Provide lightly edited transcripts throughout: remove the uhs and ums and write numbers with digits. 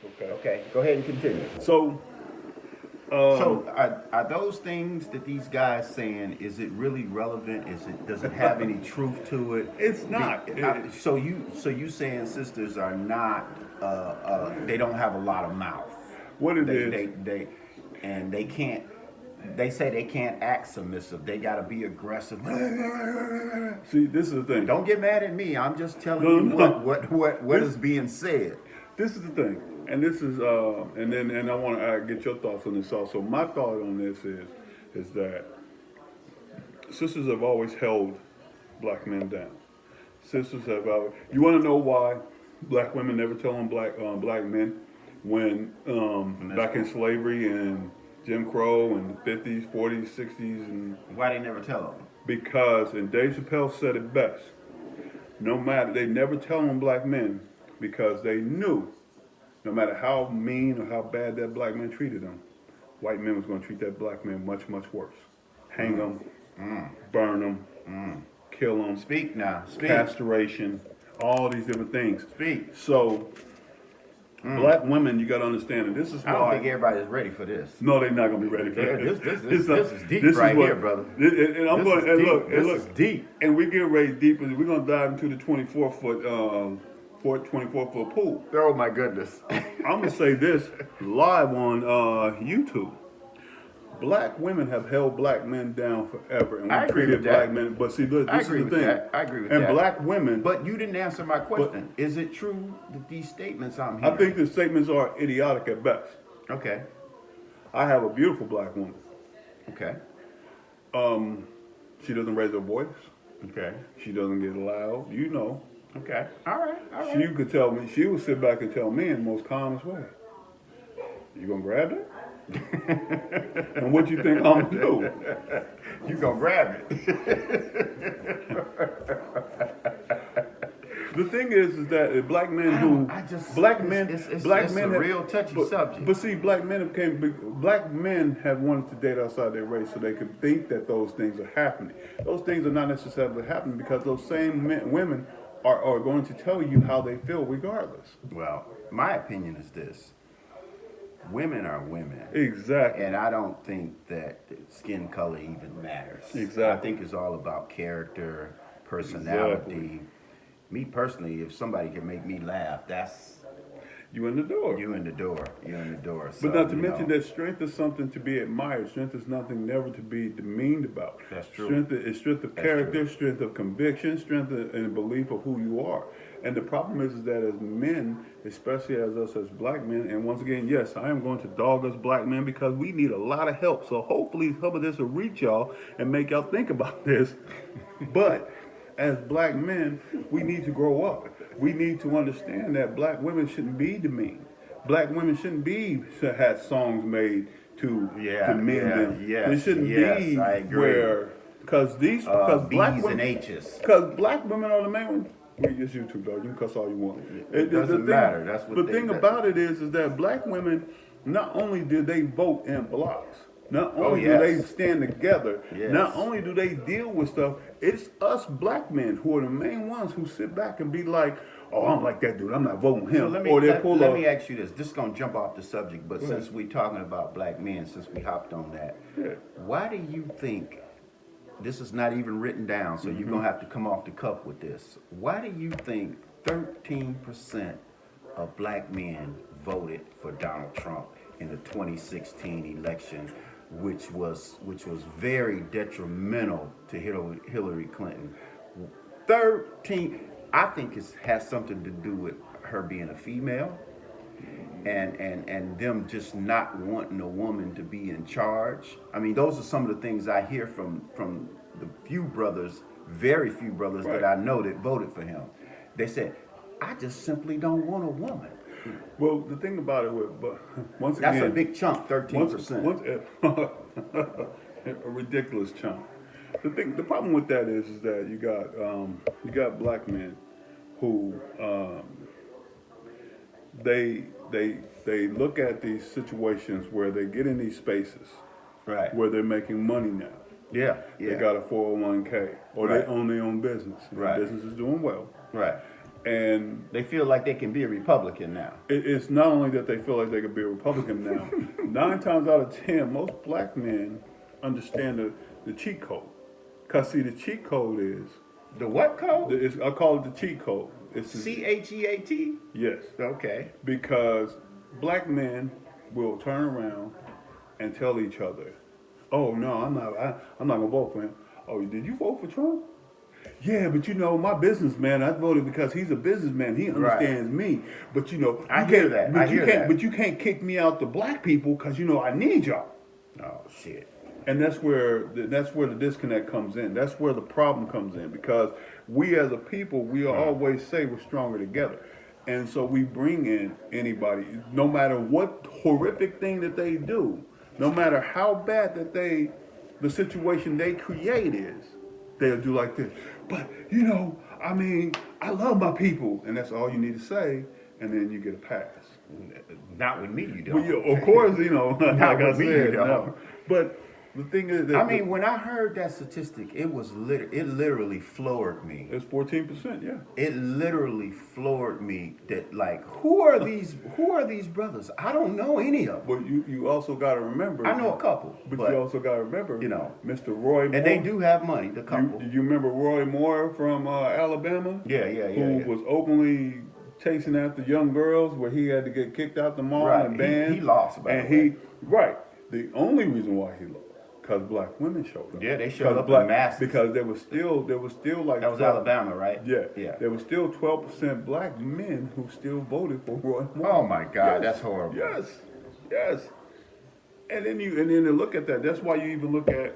Okay. Okay, go ahead and continue. So, So um, are those things that these guys saying? Is it really relevant? Is it does it have any truth to it? it's Be, not. so you saying sisters are not they don't have a lot of mouth. What it They is. they they and they can't. They say they can't act submissive. They got to be aggressive. See, this is the thing. Don't get mad at me. I'm just telling No, you no, what no. what This is being said. this is the thing, and this is and I want to get your thoughts on this also. My thought on this is that sisters have always held black men down. Sisters have always. You want to know why black women never tell on black men when And that's back in slavery and Jim Crow and the 50s, 40s, 60s, and why they never tell them. because and Dave Chappelle said it best. No matter they never tell on black men because they knew no matter how mean or how bad that black man treated them, white men was going to treat that black man much, much worse. Hang them, burn them, kill them, Speak now. Speak. castration, all these different things. Speak. So, black women, you got to understand, and this is I don't think why. everybody's ready for this. No, they're not gonna be ready for this. It's This is deep this is right what, here, brother. and I'm This going is and deep. look and This look, is deep. and we get ready deep, and we're gonna dive into the 24-foot pool. Oh my goodness. I'm gonna say this live on YouTube. Black women have held black men down forever, and we I agree treated with black that. men. But see, look, I this is agree the with thing. that. I agree with And that. black women, But you didn't answer my but question. Is it true that these statements I'm I hearing? think the statements are idiotic at best. Okay. I have a beautiful black woman. Okay. She doesn't raise her voice. Okay. She doesn't get loud. You know, Okay. All right. All she right. could tell me. She would sit back and tell me in the most calmest way. You gonna grab it? And what you think I'm gonna do? You gonna grab it. The thing is that black men who I just black men black it's men a have, real touchy but, subject. but see, black men have wanted to date outside their race so they could think that those things are happening. Those things are not necessarily happening because those same women are going to tell you how they feel regardless. Well, my opinion is this: women are women. Exactly. And I don't think that skin color even matters. Exactly. I think it's all about character, personality. Exactly. Me personally, if somebody can make me laugh, that's You in the door. you in the door. You in the door. So, But not to you mention know, that strength is something to be admired. Strength is nothing never to be demeaned about. That's true. Strength of That's character, true. strength of conviction, strength and belief of who you are. And the problem is that as men, especially as us as black men, and once again, yes, I am going to dog us black men because we need a lot of help. So hopefully some of this will reach y'all and make y'all think about this. But as black men, we need to grow up. We need to understand that black women shouldn't be demeaned. Black women shouldn't be should have songs made to Yeah, demean yeah, them. yes, They shouldn't yes, be I agree. where because black B's and women H's. because black women are the main ones. It's YouTube, dog. You can cuss all you want. It doesn't matter. That's what the they thing do. about it is that black women not only do they vote in blocks, not Oh, only do they yes. stand together, Yes. not only do they deal with stuff, it's us black men who are the main ones who sit back and be like, "Oh, I don't like that dude. I'm not voting So him." let me Or they let, pull let up. me ask you this. This is gonna jump off the subject, but Go since ahead. we're talking about black men, since we hopped on that, Yeah. why do you think this is not even written down? So you're gonna have to come off the cuff with this. Why do you think 13% of black men voted for Donald Trump in the 2016 election, which was very detrimental to Hillary Clinton? 13. I think it has something to do with her being a female and them just not wanting a woman to be in charge. I mean, those are some of the things I hear from the few brothers, very few brothers Right. that I know that voted for him. They said, "I just simply don't want a woman." Well, the thing about it, but once That's again, a big chunk, 13%. once a ridiculous chunk. The problem with that is that you got black men who they look at these situations where they get in these spaces Right. where they're making money now. Yeah. They Yeah. got a 401k or Right. they own their own business. And Right. their business is doing well. Right. And They feel like they can be a Republican now. it's not only that they feel like they could be a Republican now. 9 times out of 10, most black men understand the cheat code. Cause see, the cheat code is The what code? I call it the cheat code. It's CHEAT? yes, Okay. because black men will turn around and tell each other, "Oh no, I'm not. I'm not gonna vote for him." "Oh, did you vote for Trump?" "Yeah, but you know, my businessman, I voted because he's a businessman. He understands me. But you know, I you hear can't- that. But I you hear can't. that. But you can't kick me out to black people because you know I need y'all." Oh, shit. And that's where the disconnect comes in. That's where the problem comes in because we as a people, we always say we're stronger together. And so we bring in anybody, no matter what horrific thing that they do, no matter how bad that the situation they create is, they'll do like this. "But you know, I mean, I love my people," and that's all you need to say, and then you get a pass. Not with me, you don't. Well, yeah, of course, you know, like I with me, you said, don't. no. But the thing is that I mean, when I heard that statistic, it literally floored me. it's 14%, yeah. It literally floored me that like who are these brothers? I don't know any of them. But you also got to remember. I know a couple, But but you also got to remember, you know, Mr. Roy Moore. and they do have money. The couple. You remember Roy Moore from Alabama? Yeah. Who was openly chasing after young girls, where he had to get kicked out the mall Right. and banned. He lost, by and the way. right. The only reason why he lost, because black women showed up. Yeah, they showed up black, in masses. because there was still like That was 12 Alabama, right? Yeah. There was still 12% black men who still voted for Roy Moore. Oh my God, Yes. that's horrible. Yes. And then to look at that. That's why you even look at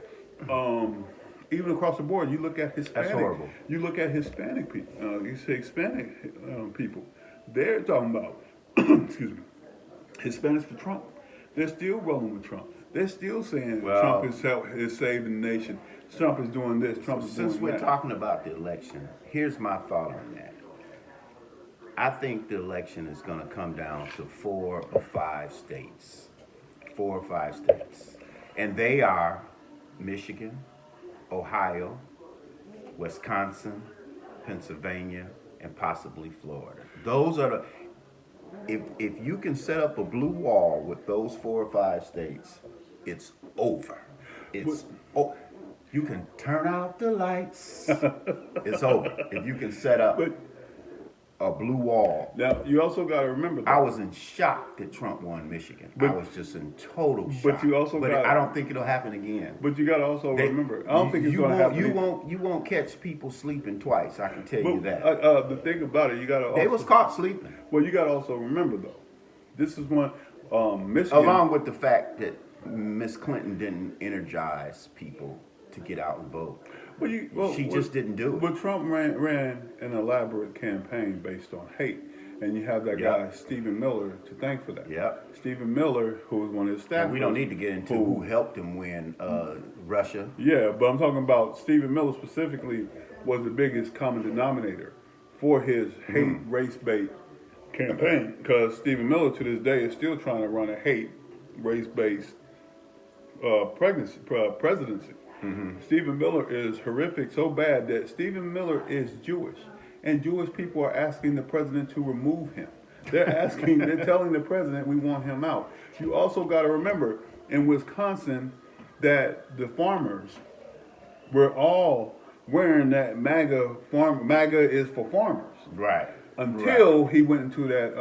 even across the board. You look at Hispanic. That's horrible. You look at Hispanic people. You say Hispanic people. They're talking about excuse me, Hispanics for Trump. They're still rolling with Trump. They're still saying Well, Trump is saving the nation. Trump is doing this. Trump is doing that. Since we're talking about the election, here's my thought on that. I think the election is going to come down to 4 or 5 states. 4 or 5 states. And they are Michigan, Ohio, Wisconsin, Pennsylvania, and possibly Florida. Those are the if you can set up a blue wall with those 4 or 5 states, it's over. You can turn out the lights. It's over. If you can set up But a blue wall. now you also got to remember. I was in shock that Trump won Michigan. I was just in total shock. But you also I don't think it'll happen again. But you got to also remember. I don't think it's going to happen. You won't catch people sleeping twice. I can tell you that. The thing about it, you got to. They was caught sleeping. Well, you got to also remember though. This is one Michigan. Along with the fact that Miss Clinton didn't energize people to get out and vote. She just didn't do it. But Trump ran an elaborate campaign based on hate. And you have that guy, Stephen Miller, to thank for that. Yep. Stephen Miller, who was one of his staffers. And we don't need to get into who helped him win Russia. Yeah, but I'm talking about Stephen Miller specifically was the biggest common denominator for his hate, race-based campaign. Because Stephen Miller, to this day, is still trying to run a hate, race-based presidency. Stephen Miller is horrific, so bad that Stephen Miller is Jewish, and Jewish people are asking the president to remove him. They're telling the president we want him out. You also got to remember in Wisconsin that the farmers were all wearing that MAGA is for farmers. Right. Until he went into that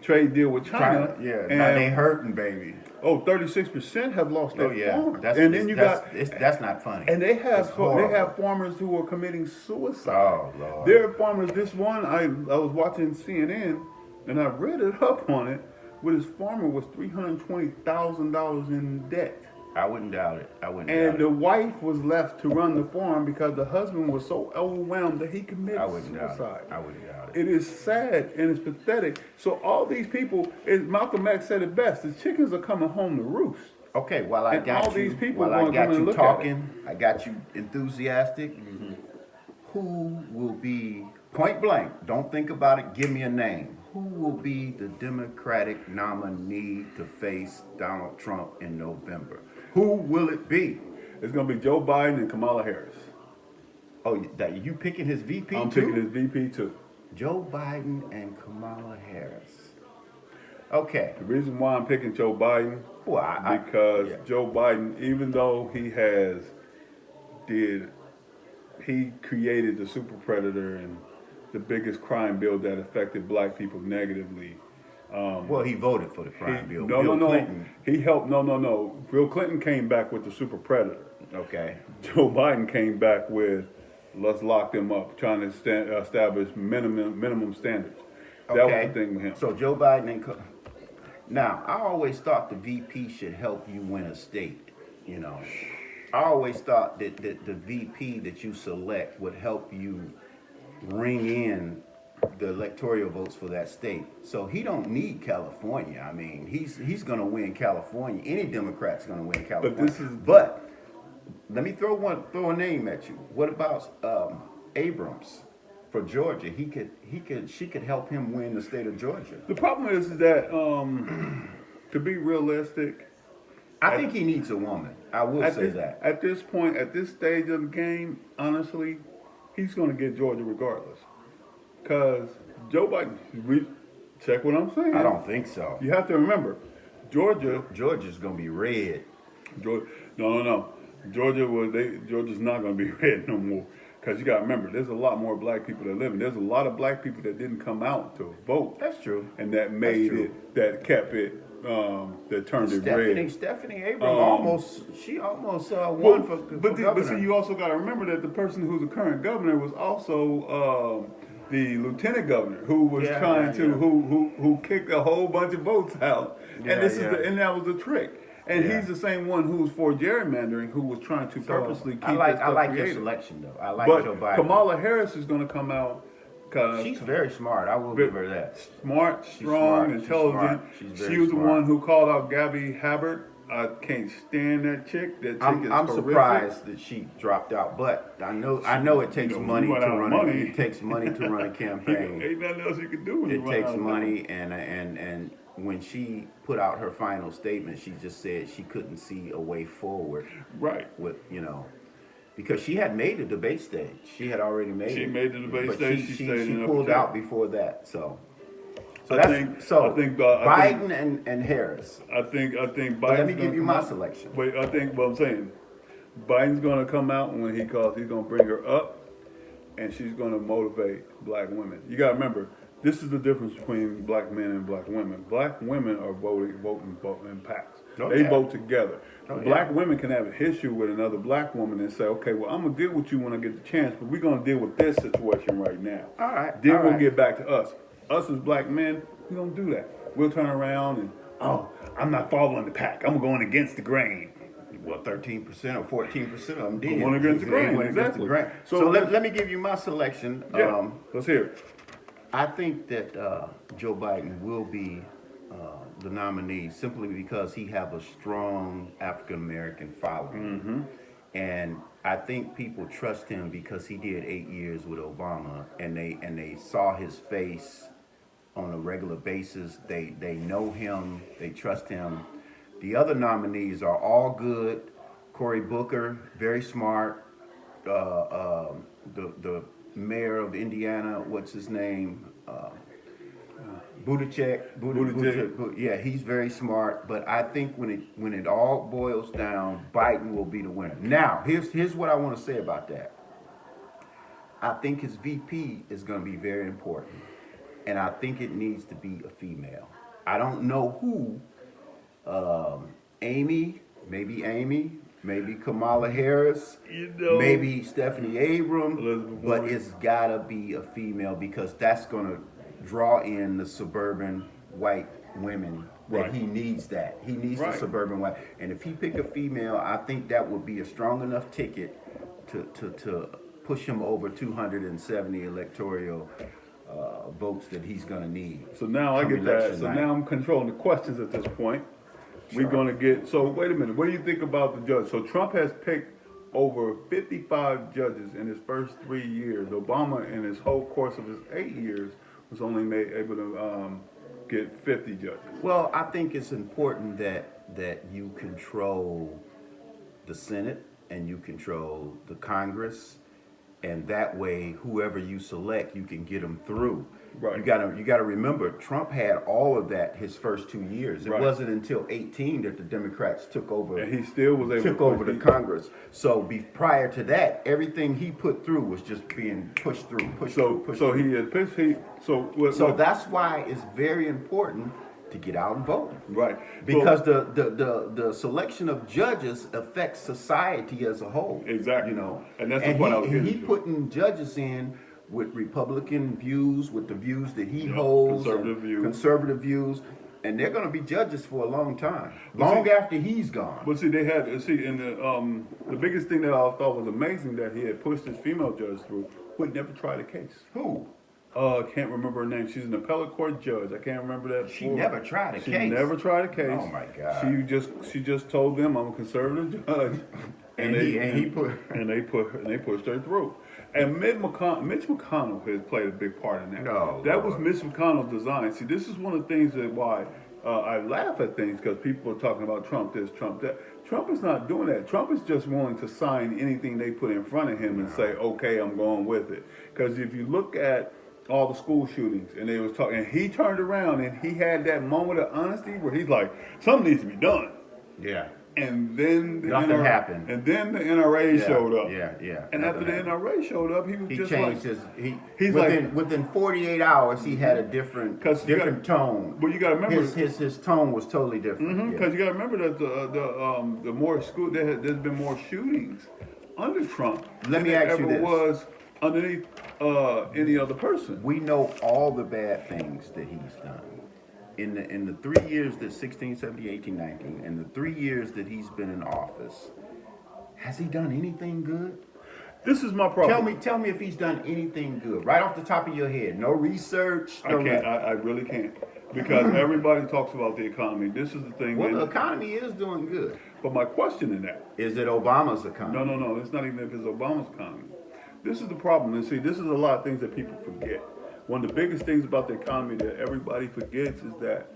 trade deal with China. Yeah, and now they hurting, baby. 36% have lost their farm. That's not funny. And they have farmers who are committing suicide. Oh Lord. There are farmers. This one I was watching CNN and I read it up on it. Where this farmer was $320,000 in debt. I wouldn't doubt it. And the wife was left to run the farm because the husband was so overwhelmed that he committed suicide. I wouldn't doubt it. It is sad and it's pathetic. So all these people, as Malcolm X said it best, the chickens are coming home to roost. Okay, while I got you talking, I got you enthusiastic. Who will be, point blank, don't think about it, give me a name. Who will be the Democratic nominee to face Donald Trump in November? Who will it be? It's going to be Joe Biden and Kamala Harris. Oh, that you picking his VP I'm too? picking his VP too. Joe Biden and Kamala Harris. Okay. The reason why I'm picking Joe Biden, Well, because yeah. Joe Biden, even though did he created the super predator and the biggest crime bill that affected black people negatively. Well, he voted for the He crime bill. no no Bill no Clinton. he helped no. Bill Clinton came back with the super predator. Okay. Joe Biden came back with let's lock them up, trying to establish minimum standards. That was the Okay. thing with him. So Joe Biden and now I always thought the VP should help you win a state. You know, I always thought that the VP that you select would help you ring in the electoral votes for that state. So he don't need California. I mean, he's going to win California. Any Democrat's going to win But California. this is But let me throw a name at you. What about Abrams for Georgia? She could help him win the state of Georgia. the problem is that to be realistic, I think he needs a woman. I will say that. at this point, at this stage of the game, honestly, he's going to get Georgia regardless. Because Joe Biden, check what I'm saying. I don't think so. You have to remember, Georgia, Georgia's going to be red. Georgia no. Georgia's not going to be red no more. Because you got to remember, there's a lot more black people that live, and there's a lot of black people that didn't come out to vote. That's true. And that made it, that kept it, that turned it red. Stephanie Abrams almost won for governor. But see, you also got to remember that the person who's the current governor was also the lieutenant governor who was who kicked a whole bunch of votes out, and that was the trick. And he's the same one who was for gerrymandering, who was trying to purposely keep. I like your selection though. I like Joe Biden. Kamala Harris is going to come out. She's very smart. I will give her that. Smart, strong, intelligent. She was the one who called out Gabby Habbert. I can't stand that chick. That chick is I'm horrific. surprised that she dropped out, but I know it takes money to run. It takes money to run a campaign. Ain't nothing else you can do. It takes money, and when she put out her final statement, she just said she couldn't see a way forward. Right. With because she had made the debate stage. She had already made it. She made the debate stage. She pulled out before that. So I think Biden and Harris. I think Biden. Let me give you my selection. Wait, I think what I'm saying, Biden's going to come out when he calls. He's going to bring her up, and she's going to motivate black women. You got to remember, this is the difference between black men and black women. Black women are voting in packs. They vote together. Black women can have an issue with another black woman and say, okay, well, I'm going to deal with you when I get the chance, but we're going to deal with this situation right now. All right. Then we'll get back to us. Us as black men, we don't do that. We'll turn around and, I'm not following the pack. I'm going against the grain. Well, 13% or 14% of them did. Going against the grain, exactly. So let me give you my selection. Yeah, let's hear it. I think that Joe Biden will be the nominee simply because he have a strong African American following, and I think people trust him because he did 8 years with Obama, and they saw his face on a regular basis. They know him, they trust him. The other nominees are all good. Cory Booker, very smart. The mayor of Indiana, what's his name? Buttigieg. Yeah, he's very smart. But I think when it all boils down, Biden will be the winner. Now, here's what I want to say about that. I think his VP is going to be very important, and I think it needs to be a female. I don't know who. Amy, maybe Kamala Harris, maybe Stephanie Abrams, but it's gotta be a female because that's gonna draw in the suburban white women that he needs. He needs the suburban white, and if he pick a female, I think that would be a strong enough ticket to push him over 270 electoral votes that he's gonna need. So now I get that. So now I'm controlling the questions at this point. We're going to get, so wait a minute, what do you think about the judge? So Trump has picked over 55 judges in his first 3 years. Obama, in his whole course of his 8 years, was only able to get 50 judges. Well, I think it's important that you control the Senate and you control the Congress. and that way, whoever you select, you can get them through. Right. You gotta remember, Trump had all of that his first 2 years. It Right. wasn't until 18 that the Democrats took over. And he still was able took to over the Congress. So prior to that, everything he put through was just being pushed through, pushed through. So that's why it's very important to get out and vote. Right. Because the selection of judges affects society as a whole. Exactly. You know. And that's the point I was getting he to. putting judges in with Republican views, with the views that he holds, conservative views, and they're going to be judges for a long time, after he's gone. But see, and the biggest thing that I thought was amazing that he had pushed his female judge through, who had never tried a case. Who? Can't remember her name. She's an appellate court judge. I can't remember that. She never tried a case. She never tried a case. Oh my God. She just told them I'm a conservative judge, they pushed her through. And Mitch McConnell has played a big part in that. That was Mitch McConnell's design. See, this is one of the things that why I laugh at things, because people are talking about Trump this, Trump that. Trump is not doing that. Trump is just willing to sign anything they put in front of him and say, okay, I'm going with it. Because if you look at all the school shootings, and they was talking, and he turned around and he had that moment of honesty where he's like, something needs to be done. Yeah. And then nothing happened. And then the NRA showed up. Yeah. And after the NRA showed up, he changed within 48 hours he had a different tone. But you got to remember his tone was totally different. Because you got to remember that the more school there's been more shootings under Trump. Let me ask you this: was underneath any other person. We know all the bad things that he's done. In the 3 years that 16, 17, 18, 19, and the 3 years that he's been in office, has he done anything good? This is my problem. Tell me if he's done anything good. Right off the top of your head. No research. I can't. I really can't. Because everybody talks about the economy. This is the thing. Well, the economy is doing good. But my question in that is it Obama's economy? No. It's not even if it's Obama's economy. This is the problem. And see, this is a lot of things that people forget. One of the biggest things about the economy that everybody forgets is that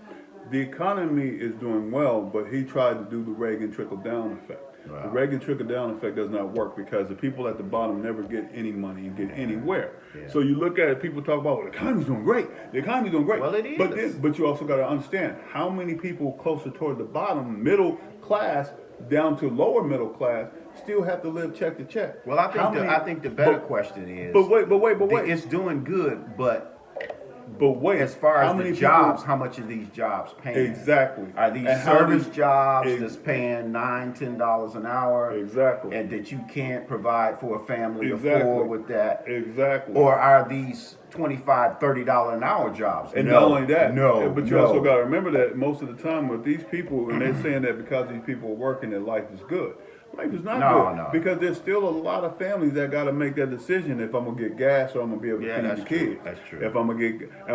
the economy is doing well, but he tried to do the Reagan trickle-down effect. Wow. The Reagan trickle-down effect does not work because the people at the bottom never get any money and get anywhere. Yeah. So you look at it, people talk about, well, the economy's doing great. The economy's doing great. Well, it is. But you also got to understand how many people closer toward the bottom, middle class, down to lower middle class, still have to live check to check. Well, I think the better question is. But wait. It's doing good, but wait. As far as the jobs, how much are these jobs paying? Exactly. Are these service jobs that's paying $9-10 an hour? Exactly. And that you can't provide for a family of four with that? Exactly. Or are these $25-30 an hour jobs? And not only that, but you also got to remember that most of the time with these people, and they're saying that because these people are working, that life is good. Life is not good. No. Because there's still a lot of families that got to make that decision if I'm going to get gas or I'm going to be able to feed the kids. That's true. If am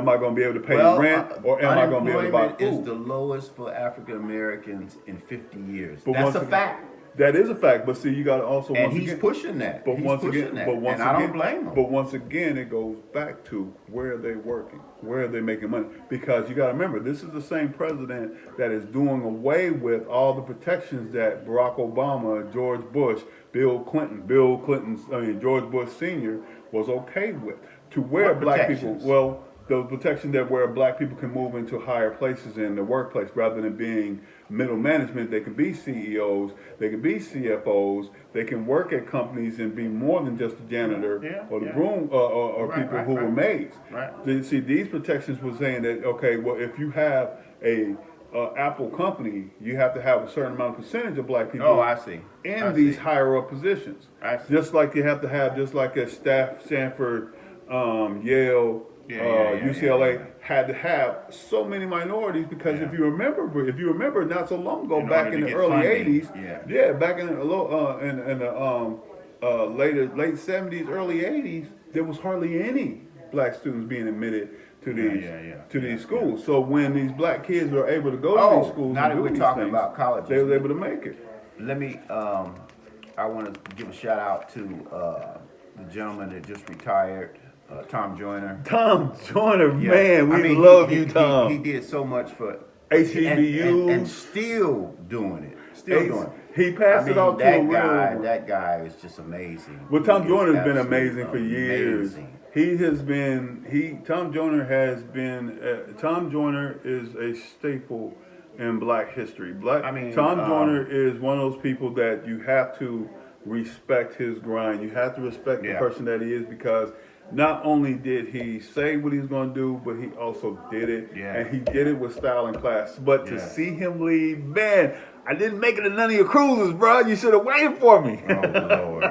I going to be able to pay rent or am I going to be able to buy food? Unemployment is the lowest for African Americans in 50 years. That's a fact. That is a fact, but see, you got to also. And he's pushing that. But once again, and I don't blame him. But once again, it goes back to where are they working, where are they making money? Because you got to remember, this is the same president that is doing away with all the protections that Barack Obama, George Bush, George Bush Sr. was okay with, to where black people. The protection that where black people can move into higher places in the workplace rather than being middle management. They can be CEOs, they can be CFOs, they can work at companies and be more than just a janitor or the broom or people who were maids. Right. See, these protections were saying that, okay, well, if you have a Apple company, you have to have a certain amount of percentage of black people in these higher up positions. Just like you have to have, just like at Stanford, Yale, UCLA had to have so many minorities because if you remember not so long ago, back in the early '80s, back in the late '70s, early '80s, there was hardly any black students being admitted to these schools. So when these black kids were able to go to these schools, now that we're talking about colleges, they were able to make it. Let me. I want to give a shout out to the gentleman that just retired. Tom Joyner. Tom Joyner, man, we love you, Tom. He did so much for and HBCUs. still doing it. Still doing it. He I passed it mean, off to a that guy is just amazing. Well, He Tom is Joyner has been absolutely amazing for years. amazing. Tom Joyner has been, Tom Joyner is a staple in black history. I mean, Tom Joyner is one of those people that you have to respect his grind. You have to respect the yeah, person that he is because not only did he say what he was going to do, but he also did it. yeah, And he did it with style and class. But to yeah. see him leave, man, I didn't make it to none of your cruises, bro. You should have waited for me. Oh Lord.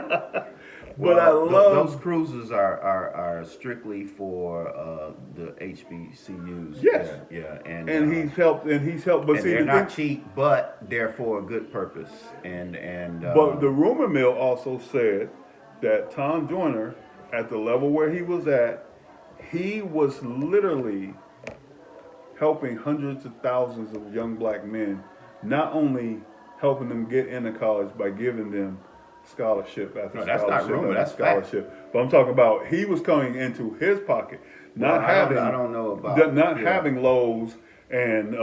But I Well, those love. cruises are strictly for the HBCUs. Yes. Yeah, And he's helped. And he's helped. But and see, they're the not thing. cheap, but they're for a good purpose. But the rumor mill also said that Tom Joyner, at the level where he was at, he was literally helping hundreds of thousands of young black men, not only helping them get into college by giving them scholarship after No, that's not scholarship rumor. after That's fact. scholarship. But I'm talking about he was coming into his pocket, Well, not having I don't know about not yeah, having Lowe's and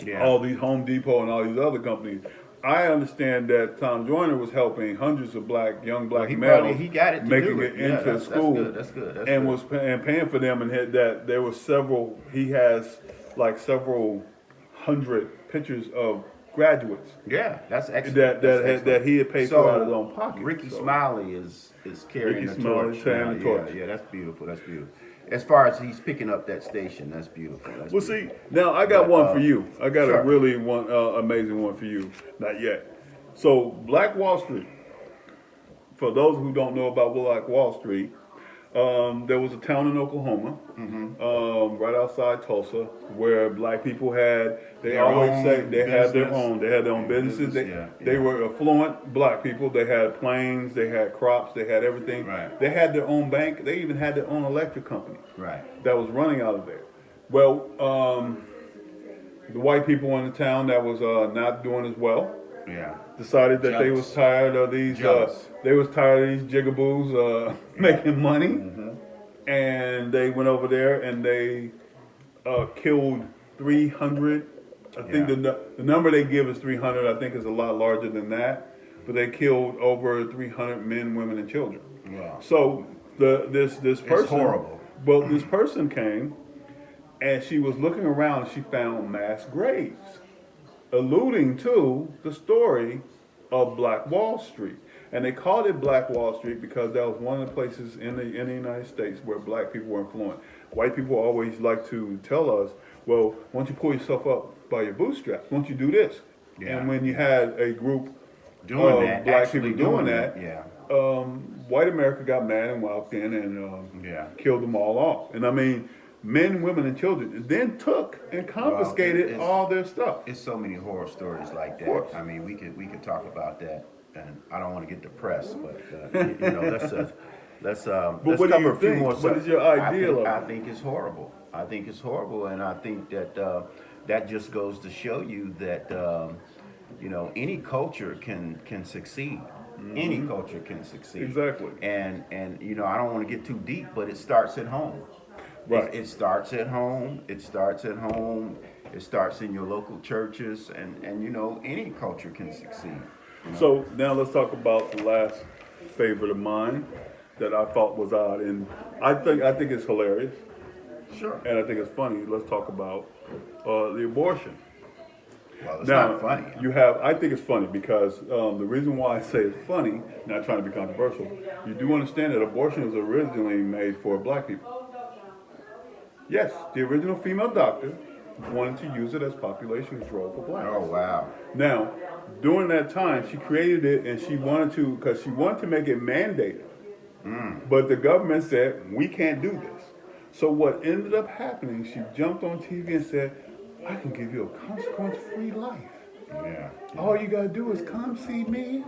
yeah. all these Home Depot and all these other companies. I understand that Tom Joyner was helping hundreds of young Well, black males he got it to making do it it. Yeah, into school. That's good. That's And good. was and paying for them, and had that there was several. He has like several hundred pictures of graduates Yeah, that's excellent. that he had paid for out of his own pocket. Ricky So, Smiley is carrying Ricky the Smiley torch. carrying now. the torch. Yeah, that's beautiful. That's beautiful. As far as he's picking up that station, that's beautiful. That's Well, beautiful. see, now I got But, one for you. I got a sure. really one amazing one for you. Not yet. So, Black Wall Street. For those who don't know about Black Wall Street, there was a town in Oklahoma, right outside Tulsa, where black people had. They Their always own say they had their business. own. They had their own businesses. They were affluent black people. They had planes. They had crops. They had everything. Right. They had their own bank. They even had their own electric company Right. that was running out of there. Well, the white people in the town that was not doing as well Yeah. decided that they Jealous. was tired of these. Jealous. They was tired of these jigaboos making money, and they went over there and they killed 300. I think Yeah. the number they give is 300. I think is a lot larger than that, but they killed over 300 men, women, and children. Wow. So this person, horrible. Well, this person came, and she was looking around and she found mass graves, alluding to the story of Black Wall Street. And they called it Black Wall Street because that was one of the places in the United States where black people were influenced. White people always like to tell us, well, why don't you pull yourself up by your bootstraps? Why don't you do this? Yeah. And when you had a group Doing of that, black actually people doing that, Yeah. white America got mad and walked in and Yeah. killed them all off. And I mean, men, women, and children. And then took and confiscated it's- all their stuff. It's so many horror stories like that. course. I mean, we could talk about that, and I don't want to get depressed, but let's what do cover you a few think? more. What is your ideal of I it? think it's horrible. I think it's horrible, and I think that that just goes to show you that any culture can succeed. Any culture can succeed. Exactly. And I don't want to get too deep, but it starts at home. Right. It starts at home. It starts at home. It starts in your local churches, and any culture can succeed. So now let's talk about the last favorite of mine that I thought was odd, and I think it's hilarious, Sure. and I think it's funny. Let's talk about the abortion. Well, it's Now, not funny. I think it's funny because the reason why I say it's funny, not trying to be controversial, you do understand that abortion was originally made for black people. Yes, the original female doctor wanted to use it as population control for blacks. Oh wow. Now, during that time, she created it and she wanted to make it mandated. But the government said, we can't do this. So what ended up happening, she jumped on TV and said, I can give you a consequence-free life. Yeah. All you gotta do is come see me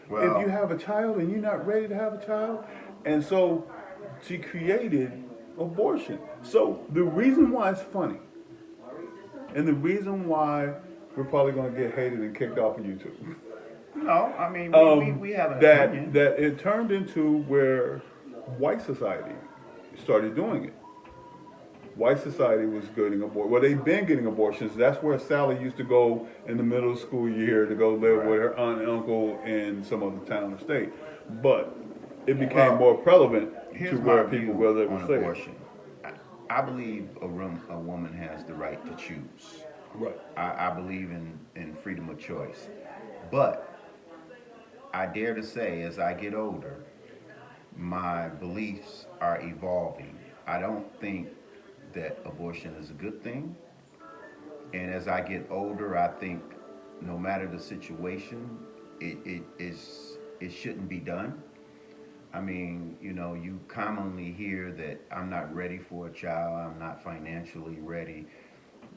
Well, if you have a child and you're not ready to have a child. And so she created abortion. So the reason why it's funny, and the reason why we're probably gonna get hated and kicked off of YouTube, no, I mean we have an opinion. that it turned into where white society started doing it. white society was getting abortions. Well, they've been getting abortions. That's where Sally used to go in the middle of school year to go live Right. with her aunt and uncle in some other town or state. But it became Well, more prevalent to here's my where people view were able on to say it. abortion. I believe a woman has the right to choose. Right. I believe in freedom of choice. But I dare to say, as I get older, my beliefs are evolving. I don't think that abortion is a good thing. And as I get older, I think no matter the situation, it shouldn't be done. I mean, you commonly hear that I'm not ready for a child, I'm not financially ready.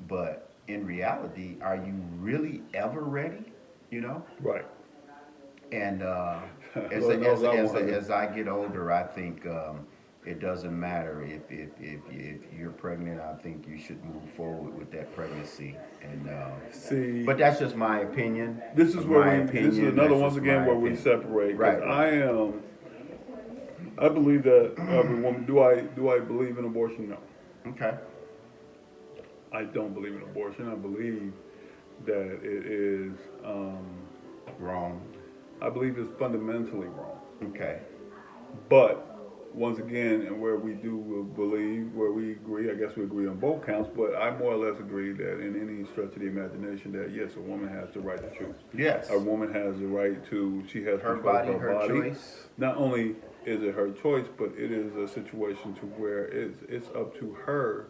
But in reality, are you really ever ready? You know? Right. And as, Lord knows as, I as, wonder. as I get older, I think it doesn't matter if you're pregnant. I think you should move forward with that pregnancy. And See, but that's just my opinion. this is where My this is opinion. another That's once just again my where we opinion. separate because Right, right. I believe that every woman. Do I believe in abortion? No, Okay. I don't believe in abortion. I believe that it is. Wrong. I believe it's fundamentally wrong. Okay. But once again, and where we do believe, where we agree, I guess we agree on both counts. But I more or less agree that in any stretch of the imagination, that yes, a woman has the right to choose. Yes. A woman has the right to. She has Her control of body, her her body. choice. Not only is it her choice, but it is a situation to where it's up to her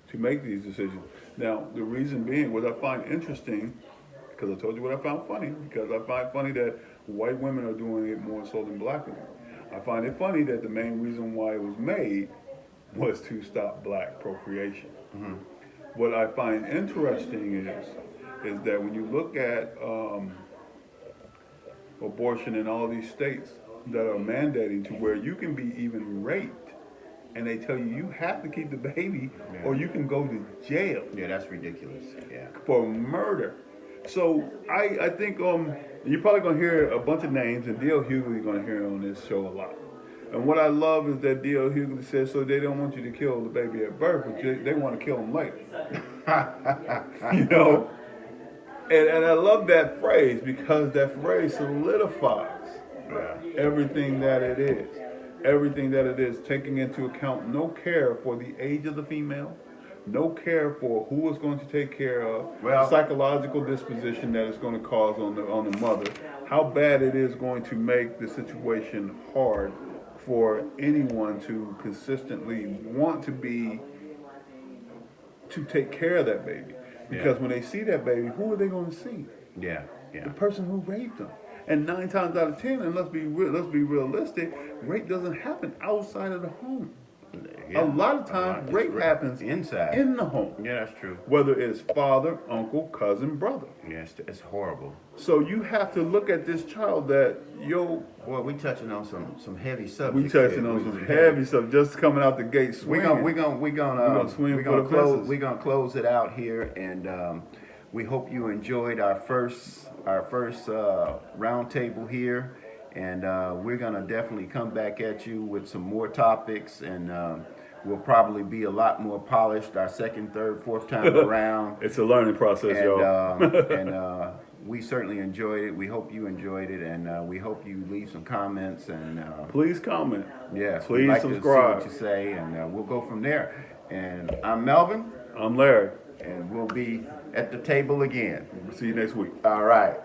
to make these decisions. Now, the reason being, what I find interesting, because I told you what I found funny, because I find funny that white women are doing it more so than black women. I find it funny that the main reason why it was made was to stop black procreation. What I find interesting is that when you look at abortion in all these states that are mandating to where you can be even raped and they tell you you have to keep the baby Yeah. or you can go to jail Yeah, that's ridiculous. Yeah. for murder. So I think you're probably gonna hear a bunch of names and D.L. Hughley gonna hear on this show a lot. And what I love is that D.L. Hughley says so they don't want you to kill the baby at birth, but they want to kill him later. You know? And I love that phrase because that phrase solidifies Yeah. everything that it is. Everything that it is, taking into account no care for the age of the female, no care for who is going to take care of, the Well, psychological disposition that it's going to cause on the mother, how bad it is going to make the situation hard for anyone to consistently want to take care of that baby. Because Yeah. when they see that baby, who are they going to see? Yeah. Yeah. The person who raped them. And 9 times out of 10, and let's be realistic, rape doesn't happen outside of the home. Yeah. A lot of times, rape happens inside. in the home. Yeah, that's true. Whether it's father, uncle, cousin, brother. Yeah, it's horrible. So you have to look at this child that Boy, we touching on some heavy subjects. we touching on some heavy stuff just coming out the gate We're swinging. gonna swing for the fences. we're gonna close it out here, and we hope you enjoyed our first round table here, and we're gonna definitely come back at you with some more topics, and we'll probably be a lot more polished our second, third, fourth time around. It's a learning process, And y'all. we certainly enjoyed it. We hope you enjoyed it, and we hope you leave some comments, and Please comment. yes, Please we'd like subscribe. to see what you say, and we'll go from there. And I'm Melvin, I'm Larry. and we'll be at the table again. See you next week. All right.